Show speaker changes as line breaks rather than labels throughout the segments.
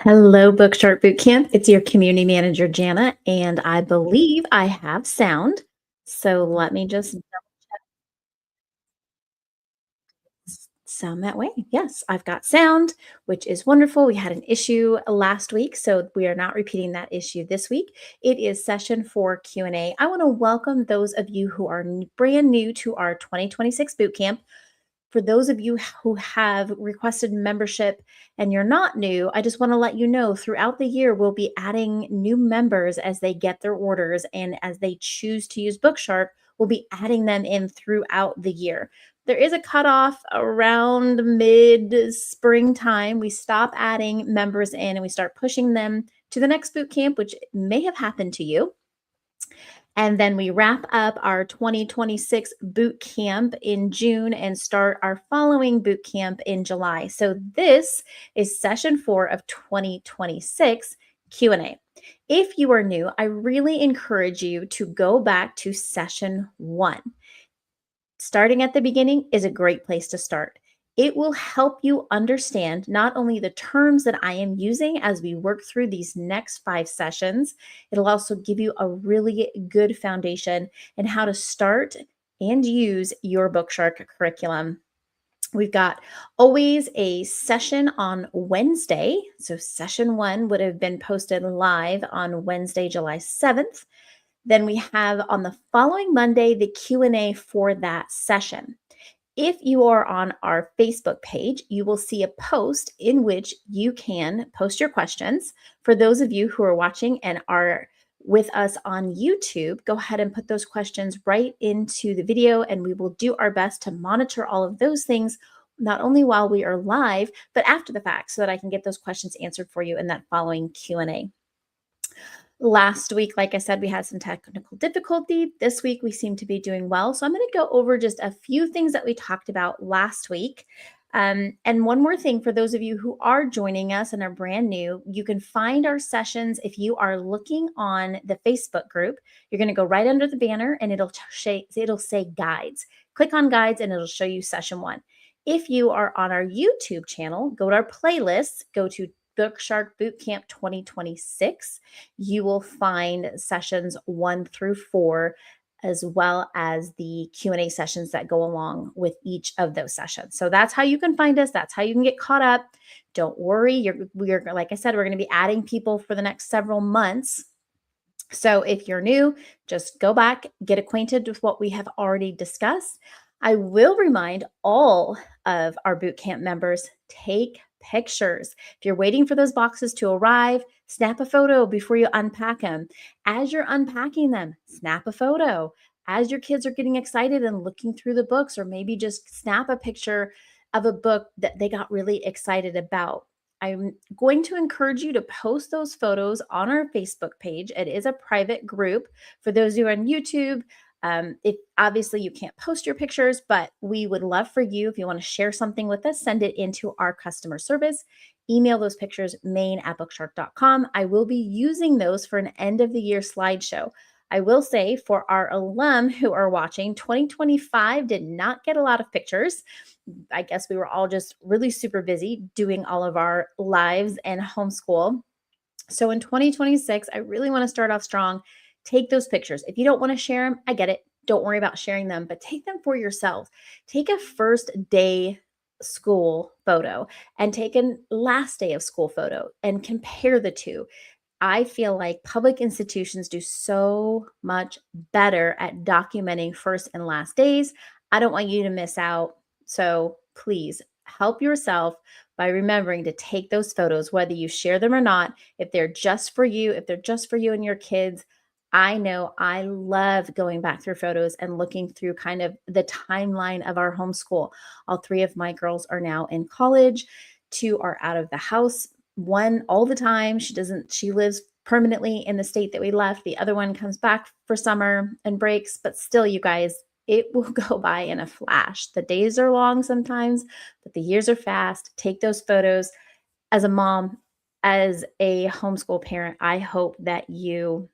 Hello, BookShark Bootcamp. It's your community manager, Jana, and I believe I have sound. So let me just sound that way. Yes, I've got sound, which is wonderful. We had an issue last week, so we are not repeating that issue this week. It is session 4 Q&A. I want to welcome those of you who are brand new to our 2026 Bootcamp. For those of you who have requested membership and you're not new, I just want to let you know throughout the year, we'll be adding new members as they get their orders and as they choose to use BookShark, we'll be adding them in throughout the year. There is a cutoff around mid springtime. We stop adding members in and we start pushing them to the next boot camp, which may have happened to you. And then we wrap up our 2026 boot camp in June and start our following boot camp in July. So this is session 4 of 2026 Q&A. If you are new, I really encourage you to go back to session 1. Starting at the beginning is a great place to start. It will help you understand not only the terms that I am using as we work through these next 5 sessions, it'll also give you a really good foundation in how to start and use your BookShark curriculum. We've got always a session on Wednesday. So session 1 would have been posted live on Wednesday, July 7th. Then we have on the following Monday the Q&A for that session. If you are on our Facebook page, you will see a post in which you can post your questions. For those of you who are watching and are with us on YouTube, go ahead and put those questions right into the video, and we will do our best to monitor all of those things, not only while we are live, but after the fact, so that I can get those questions answered for you in that following Q&A. Last week, like I said, we had some technical difficulty. This week, we seem to be doing well. So I'm going to go over just a few things that we talked about last week. And one more thing for those of you who are joining us and are brand new, you can find our sessions if you are looking on the Facebook group. You're going to go right under the banner and it'll say guides. Click on guides and it'll show you session 1. If you are on our YouTube channel, go to our playlists, go to BookShark Bootcamp 2026. You will find sessions 1 through 4, as well as the Q&A sessions that go along with each of those sessions. So that's how you can find us. That's how you can get caught up. Don't worry. We're like I said, we're going to be adding people for the next several months. So if you're new, just go back, get acquainted with what we have already discussed. I will remind all of our bootcamp members, take pictures. If you're waiting for those boxes to arrive, snap a photo before you unpack them. As you're unpacking them, snap a photo. As your kids are getting excited and looking through the books, or maybe just snap a picture of a book that they got really excited about. I'm going to encourage you to post those photos on our Facebook page. It is a private group. For those who are on YouTube, if obviously you can't post your pictures, but we would love for you, if you want to share something with us, send it into our customer service. Email those pictures, main@bookshark.com. I will be using those for an end of the year slideshow. I will say for our alum who are watching, 2025 did not get a lot of pictures. I guess we were all just really super busy doing all of our lives and homeschool. So in 2026, I really want to start off strong. Take those pictures. If you don't want to share them, I get it. Don't worry about sharing them, but take them for yourself. Take a first day school photo and take a last day of school photo and compare the two. I feel like public institutions do so much better at documenting first and last days. I don't want you to miss out. So please help yourself by remembering to take those photos, whether you share them or not. If they're just for you, if they're just for you and your kids, I know I love going back through photos and looking through kind of the timeline of our homeschool. All 3 of my girls are now in college, 2 are out of the house. One all the time. She lives permanently in the state that we left. The other one comes back for summer and breaks, but still, you guys, it will go by in a flash. The days are long sometimes, but the years are fast. Take those photos. As a mom, as a homeschool parent, I hope that you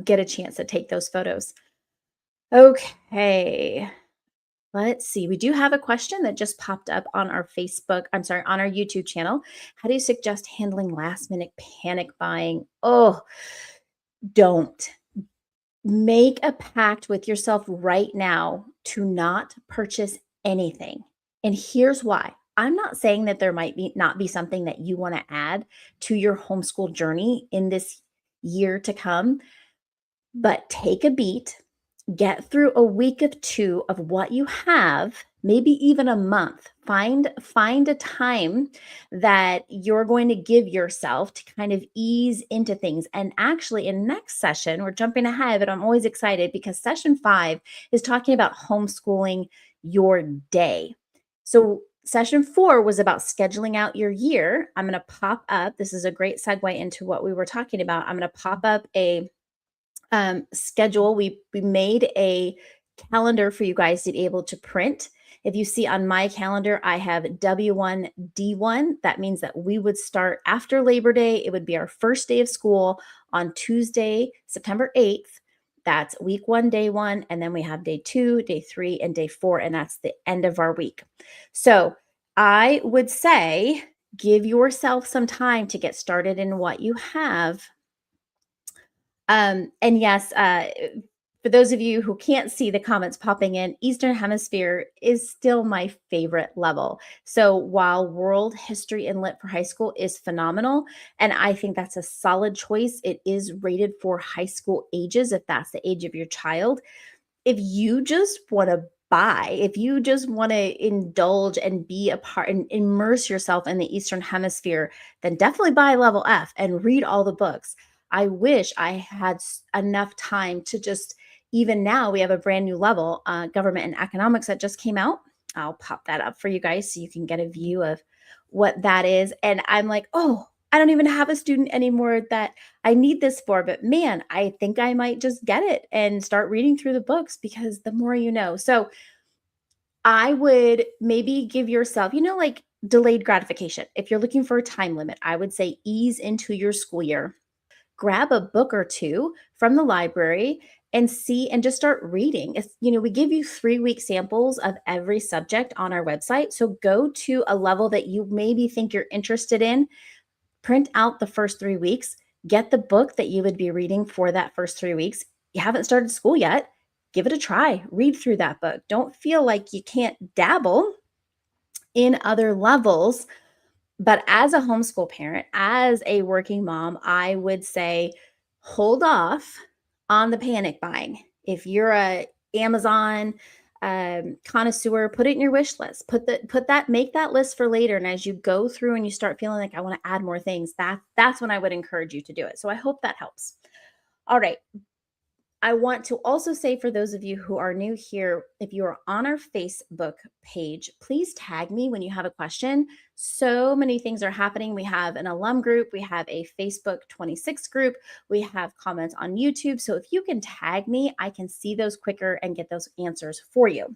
get a chance to take those photos. Okay. Let's see. We do have a question that just popped up on our on our YouTube channel. How do you suggest handling last minute panic buying? Oh, don't. Make a pact with yourself right now to not purchase anything. And here's why. I'm not saying that there might be not be something that you want to add to your homeschool journey in this year to come, but take a beat, get through a week of 2 of what you have, maybe even a month. Find a time that you're going to give yourself to kind of ease into things. And actually in next session, we're jumping ahead, but I'm always excited because session 5 is talking about homeschooling your day. So session 4 was about scheduling out your year. I'm going to pop up, this is a great segue into what we were talking about. I'm going to pop up a schedule. We made a calendar for you guys to be able to print. If you see on my calendar, I have W1 D1. That means that we would start after Labor Day. It would be our first day of school on Tuesday, September 8th. That's week 1, day 1. And then we have day 2, day 3, and day 4. And that's the end of our week. So I would say give yourself some time to get started in what you have. And yes, for those of you who can't see the comments popping in, Eastern Hemisphere is still my favorite level. So while World History and Lit for high school is phenomenal, and I think that's a solid choice, it is rated for high school ages if that's the age of your child. If you just want to if you just want to indulge and be a part and immerse yourself in the Eastern Hemisphere, then definitely buy Level F and read all the books. I wish I had enough time to just, even now, we have a brand new level, Government and Economics, that just came out. I'll pop that up for you guys so you can get a view of what that is. And I'm like, oh, I don't even have a student anymore that I need this for, but man, I think I might just get it and start reading through the books because the more you know. So I would maybe give yourself, like delayed gratification. If you're looking for a time limit, I would say ease into your school year. Grab a book or two from the library and see and just start reading. We give you 3-week samples of every subject on our website. So go to a level that you maybe think you're interested in, print out the first 3 weeks, get the book that you would be reading for that first 3 weeks. You haven't started school yet. Give it a try. Read through that book. Don't feel like you can't dabble in other levels. But as a homeschool parent, as a working mom, I would say hold off on the panic buying. If you're a Amazon connoisseur, put it in your wish list. Make that list for later. And as you go through and you start feeling like I want to add more things, that's when I would encourage you to do it. So I hope that helps. All right. I want to also say for those of you who are new here, if you are on our Facebook page, please tag me when you have a question. So many things are happening. We have an alum group, we have a Facebook 26 group, we have comments on YouTube. So if you can tag me, I can see those quicker and get those answers for you.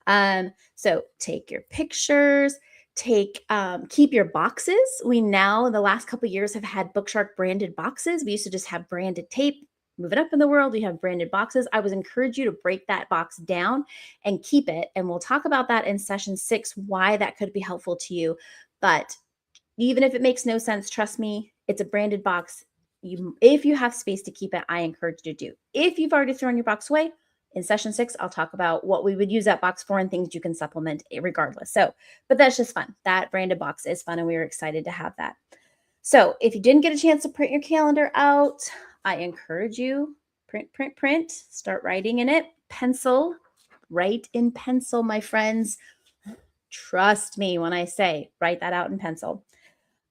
So take your pictures, keep your boxes. We now, the last couple of years, have had BookShark branded boxes. We used to just have branded tape. Move it up in the world, we have branded boxes. I would encourage you to break that box down and keep it. And we'll talk about that in session 6, why that could be helpful to you. But even if it makes no sense, trust me, it's a branded box. If you have space to keep it, I encourage you to do. If you've already thrown your box away, in session 6, I'll talk about what we would use that box for and things you can supplement regardless. So, but that's just fun. That branded box is fun, and we were excited to have that. So if you didn't get a chance to print your calendar out, I encourage you, print, start writing in it. Pencil, write in pencil, my friends. Trust me when I say write that out in pencil.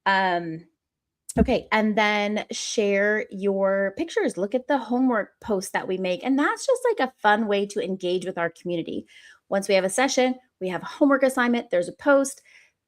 Okay, and then share your pictures. Look at the homework posts that we make. And that's just like a fun way to engage with our community. Once we have a session, we have a homework assignment, there's a post.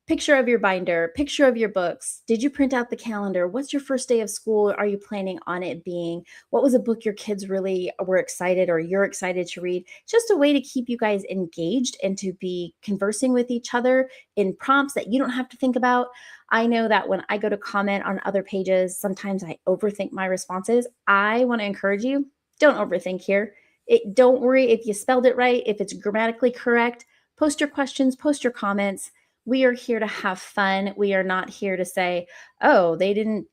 Picture of your binder, picture of your books. Did you print out the calendar? What's your first day of school? Are you planning on it being? What was a book your kids really were excited or you're excited to read? Just a way to keep you guys engaged and to be conversing with each other in prompts that you don't have to think about. I know that when I go to comment on other pages, sometimes I overthink my responses. I want to encourage you, don't overthink here. Don't worry if you spelled it right, if it's grammatically correct. Post your questions, post your comments. We are here to have fun. We are not here to say, oh, they didn't,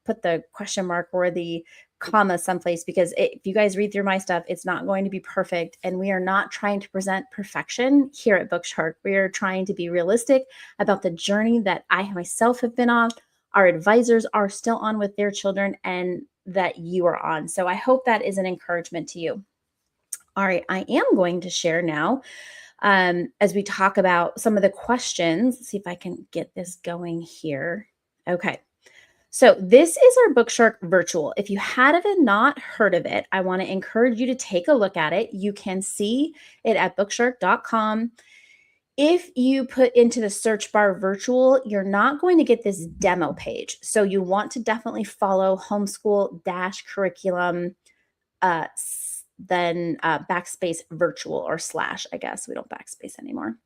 put the question mark or the comma someplace, because if you guys read through my stuff, it's not going to be perfect. And we are not trying to present perfection here at BookShark. We are trying to be realistic about the journey that I myself have been on, our advisors are still on with their children, and that you are on. So I hope that is an encouragement to you. All right, I am going to share now as we talk about some of the questions. Let's see if I can get this going here. Okay. So this is our BookShark virtual. If you have not heard of it, I want to encourage you to take a look at it. You can see it at bookshark.com. If you put into the search bar virtual, you're not going to get this demo page. So you want to definitely follow homeschool curriculum, then backspace virtual, or slash, I guess. We don't backspace anymore.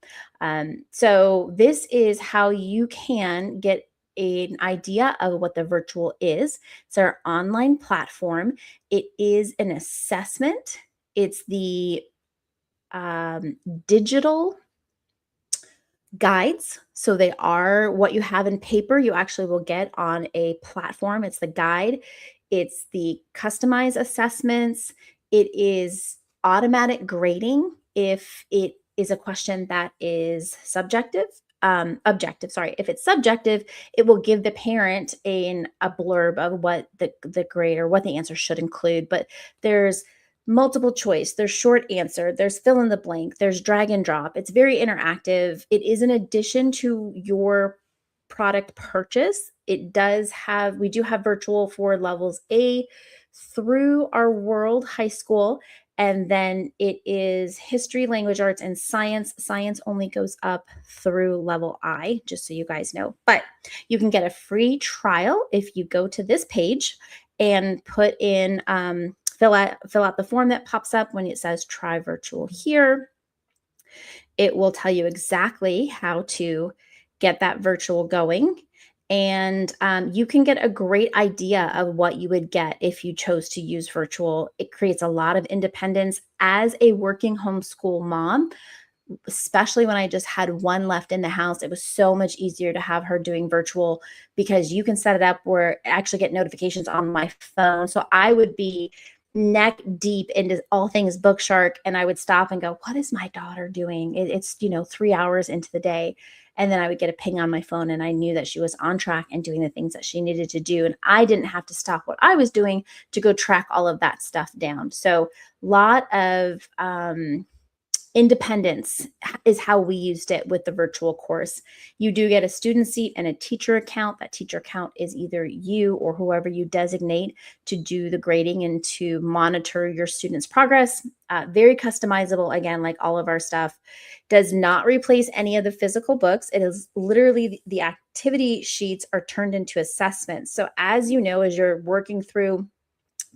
So this is how you can get an idea of what the virtual is. It's our online platform. It is an assessment. It's the digital guides. So they are what you have in paper, you actually will get on a platform. It's the guide, it's the customized assessments, it is automatic grading if it is a question that is objective, sorry. If it's subjective, it will give the parent a blurb of what the grade or what the answer should include. But there's multiple choice, there's short answer, there's fill in the blank, there's drag and drop. It's very interactive. It is an addition to your product purchase. We do have virtual for levels A through our World High School. And then it is history, language arts, and science. Science only goes up through level I, just so you guys know. But you can get a free trial if you go to this page and put in fill out the form that pops up when it says try virtual here. It will tell you exactly how to get that virtual going. And you can get a great idea of what you would get if you chose to use virtual. It creates a lot of independence as a working homeschool mom, especially when I just had one left in the house. It was so much easier to have her doing virtual because you can set it up where I actually get notifications on my phone. So I would be neck deep into all things BookShark, and I would stop and go, what is my daughter doing? It's 3 hours into the day. And then I would get a ping on my phone, and I knew that she was on track and doing the things that she needed to do. And I didn't have to stop what I was doing to go track all of that stuff down. So a lot of independence is how we used it with the virtual course. You do get a student seat and a teacher account. That teacher account is either you or whoever you designate to do the grading and to monitor your students' progress. Very customizable, again, like all of our stuff. Does not replace any of the physical books. It is literally the activity sheets are turned into assessments. So as you know, as you're working through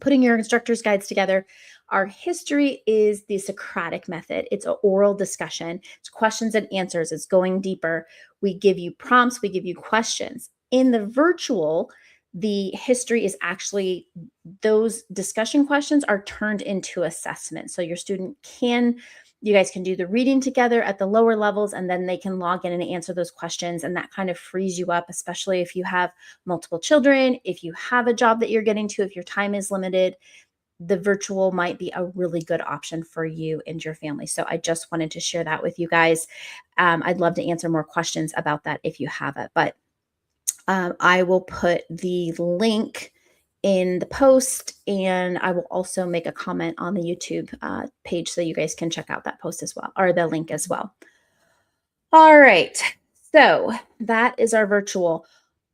putting your instructor's guides together, our history is the Socratic method. It's an oral discussion. It's questions and answers. It's going deeper. We give you prompts. We give you questions. In the virtual, the history is actually, those discussion questions are turned into assessments. So you guys can do the reading together at the lower levels, and then they can log in and answer those questions. And that kind of frees you up, especially if you have multiple children, if you have a job that you're getting to, if your time is limited. The virtual might be a really good option for you and your family. So I just wanted to share that with you guys. I'd love to answer more questions about that if you have it, but I will put the link in the post, and I will also make a comment on the YouTube page so you guys can check out that post as well, or the link as well. All right, so that is our virtual.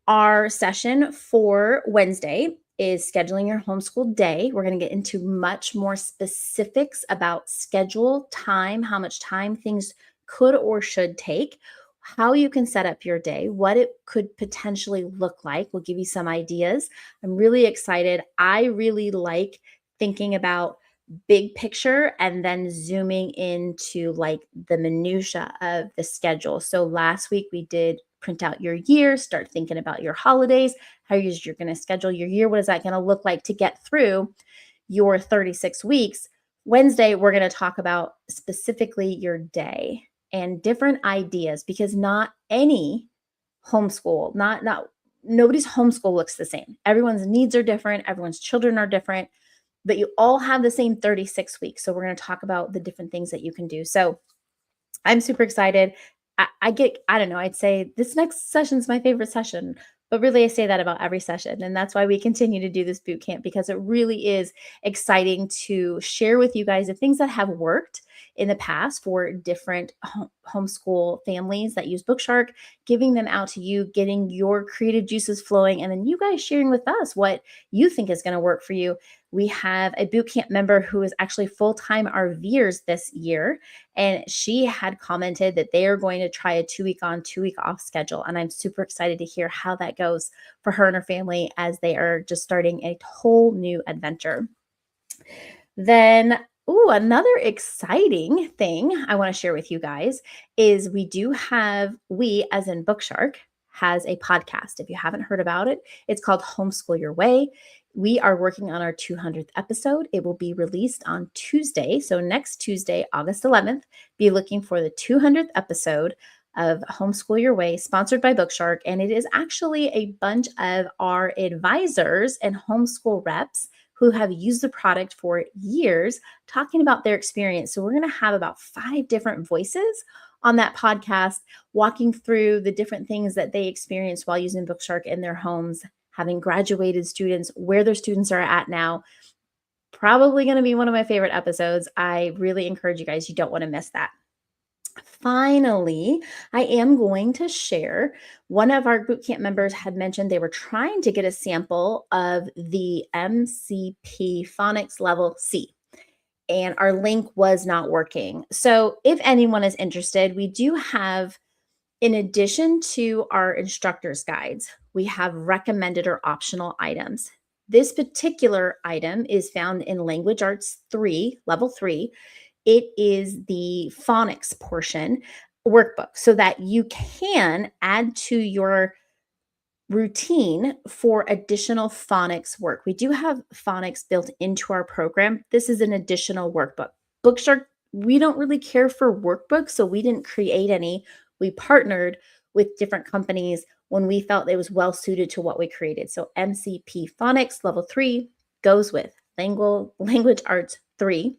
Our session for Wednesday is scheduling your homeschool day. We're going to get into much more specifics about schedule, time, how much time things could or should take, how you can set up your day, what it could potentially look like. We'll give you some ideas. I'm really excited. I really like thinking about big picture and then zooming into like the minutia of the schedule. So last week we did print out your year, start thinking about your holidays, how you're going to schedule your year. What is that going to look like to get through your 36 weeks Wednesday, we're going to talk about specifically your day and different ideas, because not any homeschool, not nobody's homeschool looks the same. Everyone's needs are different, everyone's children are different, but you all have the same 36 weeks. So we're going to talk about the different things that you can do. So I'm super excited. I don't know, I'd say this next session is my favorite session, but really I say that about every session. And that's why we continue to do this boot camp, because it really is exciting to share with you guys the things that have worked in the past for different homeschool families that use BookShark, giving them out to you, getting your creative juices flowing, and then you guys sharing with us what you think is going to work for you. We have a boot camp member who is actually full-time RVers this year, and she had commented that they are going to try a 2-week on, 2-week off schedule. And I'm super excited to hear how that goes for her and her family as they are just starting a whole new adventure. Then, another exciting thing I want to share with you guys is we, as in BookShark, has a podcast. If you haven't heard about it, it's called Homeschool Your Way. We are working on our 200th episode. It will be released on Tuesday. So next Tuesday, August 11th, be looking for the 200th episode of Homeschool Your Way, sponsored by BookShark. And it is actually a bunch of our advisors and homeschool reps who have used the product for years, talking about their experience. So we're going to have about 5 different voices on that podcast, walking through the different things that they experienced while using BookShark in their homes, having graduated students, where their students are at now. Probably going to be one of my favorite episodes. I really encourage you guys, you don't want to miss that. Finally, I am going to share, one of our bootcamp members had mentioned they were trying to get a sample of the MCP Phonics Level C, and our link was not working. So if anyone is interested, we do have, in addition to our instructor's guides, we have recommended or optional items. This particular item is found in Language Arts 3, Level 3. It is the phonics portion workbook, so that you can add to your routine for additional phonics work. We do have phonics built into our program. This is an additional workbook. BookShark, we don't really care for workbooks, so we didn't create any. We partnered with different companies when we felt it was well suited to what we created. So MCP Phonics Level 3 goes with Language Arts 3.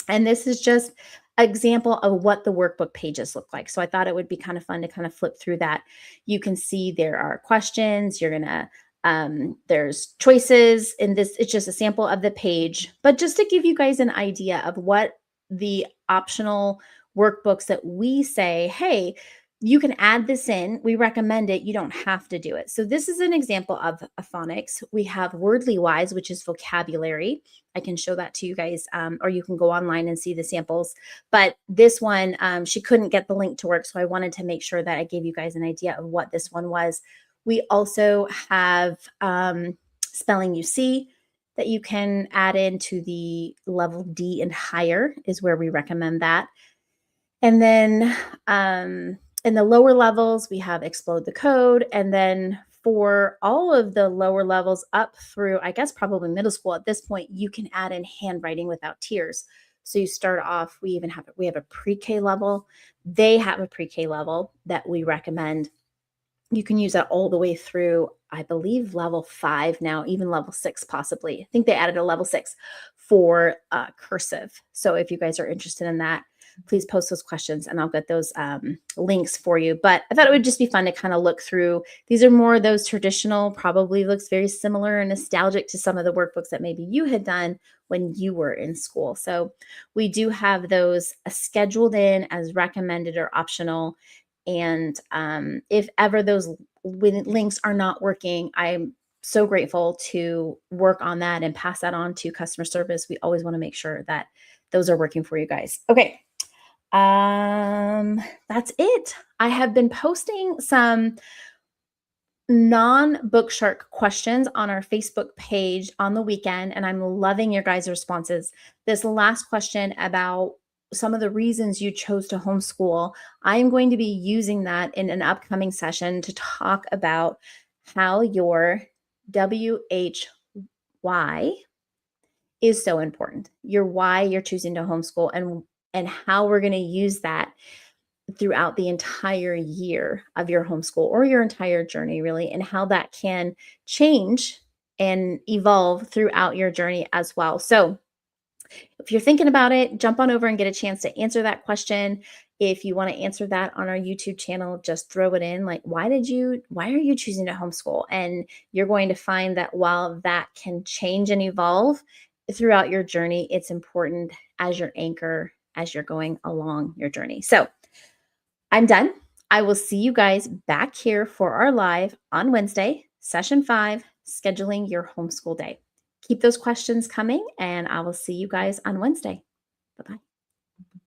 And this is just an example of what the workbook pages look like. So I thought it would be kind of fun to kind of flip through that. You can see there are questions. There's choices in this. It's just a sample of the page, but just to give you guys an idea of what the optional workbooks that we say, hey, you can add this in. We recommend it. You don't have to do it. So this is an example of a phonics. We have Wordly Wise, which is vocabulary. I can show that to you guys, or you can go online and see the samples. But this one, she couldn't get the link to work, so I wanted to make sure that I gave you guys an idea of what this one was. We also have Spelling UC that you can add into the level D and higher is where we recommend that. And then in the lower levels, we have Explode the Code. And then for all of the lower levels up through, I guess, probably middle school at this point, you can add in Handwriting Without Tears. So you start off, we have a pre-K level. They have a pre-K level that we recommend. You can use that all the way through, I believe, level 5 now, even level 6 possibly. I think they added a level 6 for cursive. So if you guys are interested in that, please post those questions and I'll get those links for you. But I thought it would just be fun to kind of look through. These are more of those traditional, probably looks very similar and nostalgic to some of the workbooks that maybe you had done when you were in school. So we do have those scheduled in as recommended or optional. And if ever those links are not working, I'm so grateful to work on that and pass that on to customer service. We always want to make sure that those are working for you guys. Okay. That's it. I have been posting some non-BookShark questions on our Facebook page on the weekend, and I'm loving your guys' responses. This last question about some of the reasons you chose to homeschool, I'm going to be using that in an upcoming session to talk about how your WHY is so important. Your why you're choosing to homeschool and how we're going to use that throughout the entire year of your homeschool or your entire journey, really, and how that can change and evolve throughout your journey as well. So, if you're thinking about it, jump on over and get a chance to answer that question. If you want to answer that on our YouTube channel, just throw it in like, why are you choosing to homeschool? And you're going to find that while that can change and evolve throughout your journey, it's important as your anchor as you're going along your journey. So I'm done. I will see you guys back here for our live on Wednesday, session 5, scheduling your homeschool day. Keep those questions coming, and I will see you guys on Wednesday. Bye-bye.